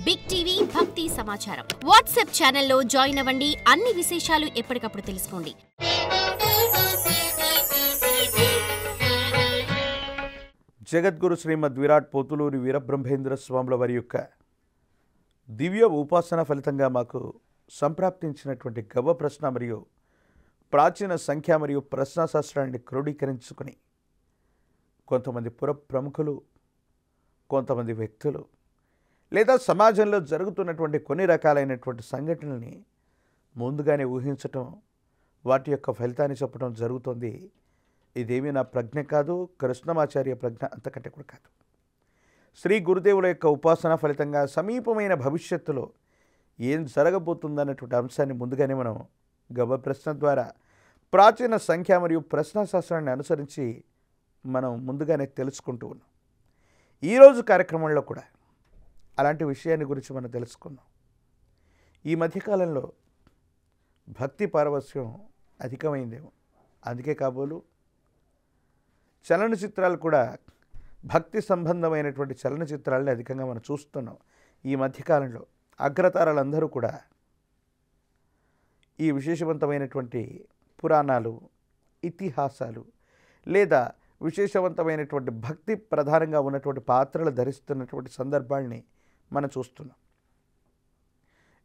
Big TV భక్తి సమాచారం WhatsApp ఛానల్లో జాయిన్ అవ్వండి. అన్ని విశేషాలు ఎప్పటికప్పుడు తెలుసుకోండి. జగద్గురు శ్రీమద్ విరాట్ పోతులూరి వీరబ్రహ్మేంద్ర స్వాముల వారి యొక్క దివ్య ఉపాసన ఫలితంగా మాకు సంప్రాప్తించినటువంటి గవ్వ ప్రశ్న మరియు ప్రాచీన సంఖ్య మరియు ప్రశ్నాశాస్త్రాన్ని క్రోడీకరించుకుని కొంతమంది ప్రముఖులు, కొంతమంది వ్యక్తులు లేదా సమాజంలో జరుగుతున్నటువంటి కొన్ని రకాలైనటువంటి సంఘటనల్ని ముందుగానే ఊహించటం, వాటి యొక్క ఫలితాన్ని చెప్పడం జరుగుతుంది. ఇదేమీ నా ప్రజ్ఞ కాదు, కృష్ణమాచార్య ప్రజ్ఞ అంతకంటే కూడా కాదు. శ్రీ గురుదేవుల యొక్క ఉపాసన ఫలితంగా సమీపమైన భవిష్యత్తులో ఏం జరగబోతుందన్నటువంటి అంశాన్ని ముందుగానే మనం గవ్వ ప్రశ్న ద్వారా ప్రాచీన సంఖ్య మరియు ప్రశ్నాశాస్త్రాన్ని అనుసరించి మనం ముందుగానే తెలుసుకుంటూ ఉన్నాం. ఈరోజు కార్యక్రమంలో కూడా అలాంటి విషయాన్ని గురించి మనం తెలుసుకున్నాం. ఈ మధ్యకాలంలో భక్తి పారవస్యం అధికమైందేమో, అందుకే కాబోలు చలనచిత్రాలు కూడా భక్తి సంబంధమైనటువంటి చలనచిత్రాలని అధికంగా మనం చూస్తున్నాం. ఈ మధ్యకాలంలో అగ్రతారలందరూ కూడా ఈ విశేషవంతమైనటువంటి పురాణాలు, ఇతిహాసాలు లేదా విశేషవంతమైనటువంటి భక్తి ప్రధానంగా ఉన్నటువంటి పాత్రలు ధరిస్తున్నటువంటి సందర్భాల్ని మనం చూస్తున్నాం.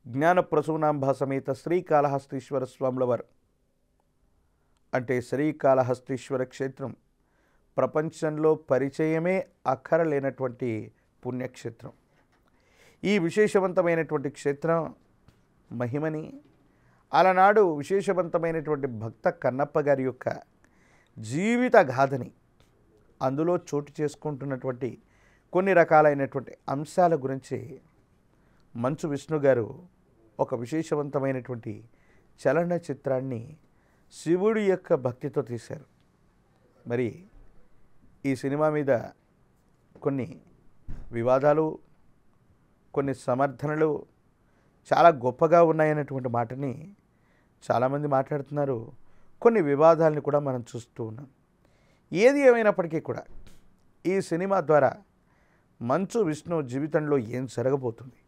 జ్ఞానప్రసూనాంబ సమేత శ్రీకాళహస్తీశ్వర స్వాముల వారు అంటే శ్రీకాళహస్తీశ్వర క్షేత్రం ప్రపంచంలో పరిచయమే అక్కరలేనటువంటి పుణ్యక్షేత్రం. ఈ విశేషవంతమైనటువంటి క్షేత్రం మహిమని అలనాడు విశేషవంతమైనటువంటి భక్త కన్నప్ప గారి యొక్క జీవిత గాథని, అందులో చోటు చేసుకుంటున్నటువంటి కొన్ని రకాలైనటువంటి అంశాల గురించి మంచు విష్ణు గారు ఒక విశేషవంతమైనటువంటి చలనచిత్రాన్ని శివుడి యొక్క భక్తితో తీశారు. మరి ఈ సినిమా మీద కొన్ని వివాదాలు, కొన్ని సమర్థనలు చాలా గొప్పగా ఉన్నాయన్నటువంటి మాటని చాలామంది మాట్లాడుతున్నారు. కొన్ని వివాదాలను కూడా మనం చూస్తూ ఉన్నాం. ఏది ఏమైనప్పటికీ కూడా ఈ సినిమా ద్వారా మంచు విష్ణు జీవితంలో ఏం జరగబోతుంది,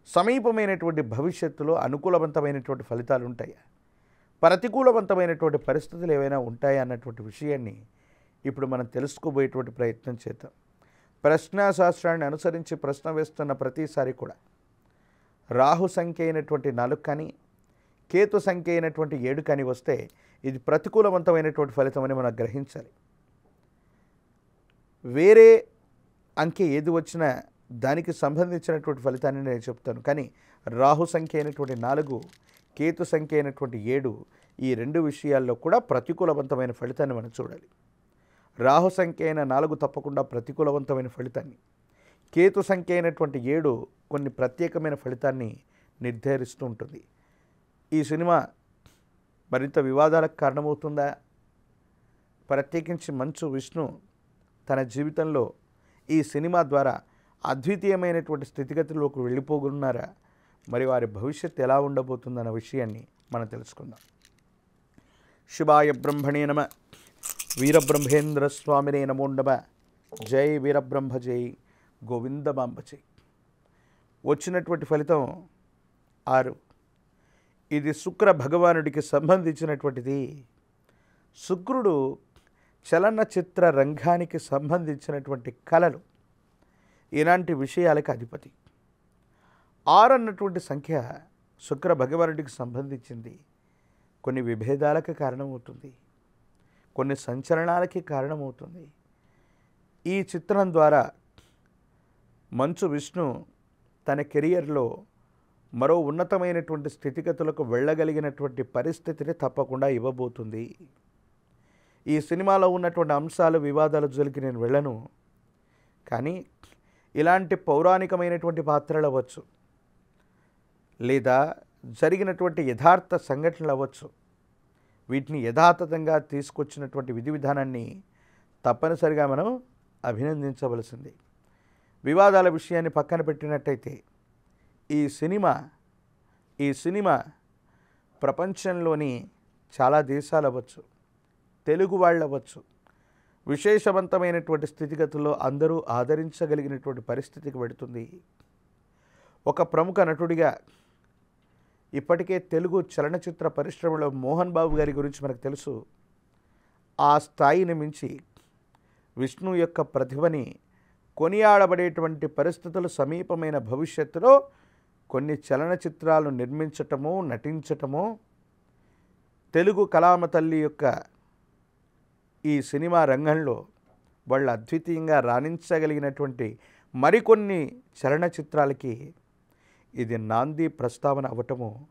సమీపమైనటువంటి భవిష్యత్తులో అనుకూలవంతమైనటువంటి ఫలితాలు ఉంటాయా, ప్రతికూలవంతమైనటువంటి పరిస్థితులు ఏవైనా ఉంటాయా అన్నటువంటి విషయాన్ని ఇప్పుడు మనం తెలుసుకోబోయేటువంటి ప్రయత్నం చేద్దాం. ప్రశ్నాశాస్త్రాన్ని అనుసరించి ప్రశ్న వేస్తున్న ప్రతిసారి కూడా రాహు సంఖ్య అయినటువంటి 4 కానీ కేతు సంఖ్య అయినటువంటి 7 కానీ వస్తే ఇది ప్రతికూలవంతమైనటువంటి ఫలితమని మనం గ్రహించాలి. వేరే అంకె ఏది వచ్చినా దానికి సంబంధించినటువంటి ఫలితాన్ని నేను చెప్తాను. కానీ రాహు సంఖ్య అయినటువంటి 4, కేతు సంఖ్య అయినటువంటి 7 ఈ 2 విషయాల్లో కూడా ప్రతికూలవంతమైన ఫలితాన్ని మనం చూడాలి. రాహు సంఖ్య అయిన 4 తప్పకుండా ప్రతికూలవంతమైన ఫలితాన్ని, కేతు సంఖ్య అయినటువంటి 7 కొన్ని ప్రత్యేకమైన ఫలితాన్ని నిర్ధారిస్తూ ఉంటుంది. ఈ సినిమా మరింత వివాదాలకు కారణమవుతుందా? ప్రత్యేకించి మంచు విష్ణు తన జీవితంలో ఈ సినిమా ద్వారా అద్వితీయమైనటువంటి స్థితిగతుల్లోకి వెళ్ళిపోతున్నారా? మరి వారి భవిష్యత్తు ఎలా ఉండబోతుందన్న విషయాన్ని మనం తెలుసుకుందాం. శివాయ బ్రహ్మణే నమ, వీరబ్రహ్మేంద్ర స్వామినే నమో నమ. జై వీరబ్రహ్మ జై, గోవిందమాంబ జై. వచ్చినటువంటి ఫలితం 6. ఇది శుక్ర భగవానుడికి సంబంధించినటువంటిది. శుక్రుడు చలనచిత్ర రంగానికి సంబంధించినటువంటి కళలు, ఇలాంటి విషయాలకు అధిపతి. 6 అన్నటువంటి సంఖ్య శుక్ర భగవానుడికి సంబంధించింది. కొన్ని విభేదాలకు కారణమవుతుంది, కొన్ని సంచలనాలకి కారణమవుతుంది. ఈ చిత్రం ద్వారా మంచు విష్ణు తన కెరియర్లో మరో ఉన్నతమైనటువంటి స్థితిగతులకు వెళ్ళగలిగినటువంటి పరిస్థితిని తప్పకుండా ఇవ్వబోతుంది. ఈ సినిమాలో ఉన్నటువంటి అంశాలు, వివాదాల జోలికి నేను వెళ్ళను. కానీ ఇలాంటి పౌరాణికమైనటువంటి పాత్రలు అవ్వచ్చు, లేదా జరిగినటువంటి యథార్థ సంఘటనలు అవ్వచ్చు, వీటిని యథాతథంగా తీసుకొచ్చినటువంటి విధి విధానాన్ని తప్పనిసరిగా మనం అభినందించవలసింది. వివాదాల విషయాన్ని పక్కన పెట్టినట్టయితే ఈ సినిమా ప్రపంచంలోని చాలా దేశాలు అవ్వచ్చు, తెలుగు వాళ్ళు అవ్వచ్చు, విశేషవంతమైనటువంటి స్థితిగతుల్లో అందరూ ఆదరించగలిగినటువంటి పరిస్థితికి వెడుతుంది. ఒక ప్రముఖ నటుడిగా ఇప్పటికే తెలుగు చలనచిత్ర పరిశ్రమలో మోహన్ బాబు గారి గురించి మనకు తెలుసు. ఆ స్థాయిని మించి విష్ణు యొక్క ప్రతిభని కొనియాడబడేటువంటి పరిస్థితులు సమీపమైన భవిష్యత్తులో కొన్ని చలనచిత్రాలు నిర్మించటము, నటించటము, తెలుగు కళామ తల్లి యొక్క ఈ సినిమా రంగంలో వాళ్ళు అద్వితీయంగా రాణించగలిగినటువంటి మరికొన్ని చలనచిత్రాలకి ఇది నాంది ప్రస్తావన అవ్వటము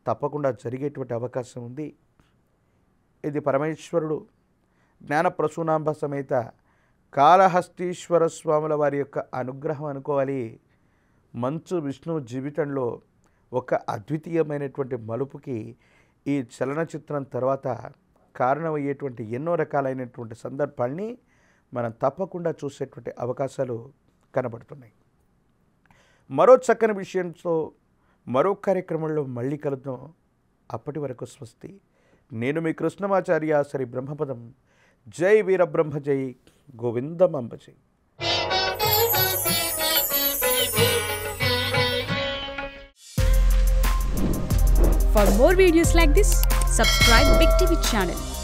తప్పకుండా జరిగేటువంటి అవకాశం ఉంది. ఇది పరమేశ్వరుడు జ్ఞానప్రసూనాంబ సమేత కాళహస్తీశ్వర స్వాముల వారి యొక్క అనుగ్రహం అనుకోవాలి. మంచు విష్ణు జీవితంలో ఒక అద్వితీయమైనటువంటి మలుపుకి ఈ చలనచిత్రం తర్వాత కారణమయ్యేటువంటి ఎన్నో రకాలైనటువంటి సందర్భాల్ని మనం తప్పకుండా చూసేటువంటి అవకాశాలు కనబడుతున్నాయి. మరో చక్కని విషయంతో మరో కార్యక్రమంలో మళ్ళీ కలుద్దాం. అప్పటి వరకు స్వస్తి. నేను మీ కృష్ణమాచార్య శ్రీ బ్రహ్మపదం. జై వీరబ్రహ్మ జై గోవిందమాంబ జై. For more videos like this, subscribe Big TV channel.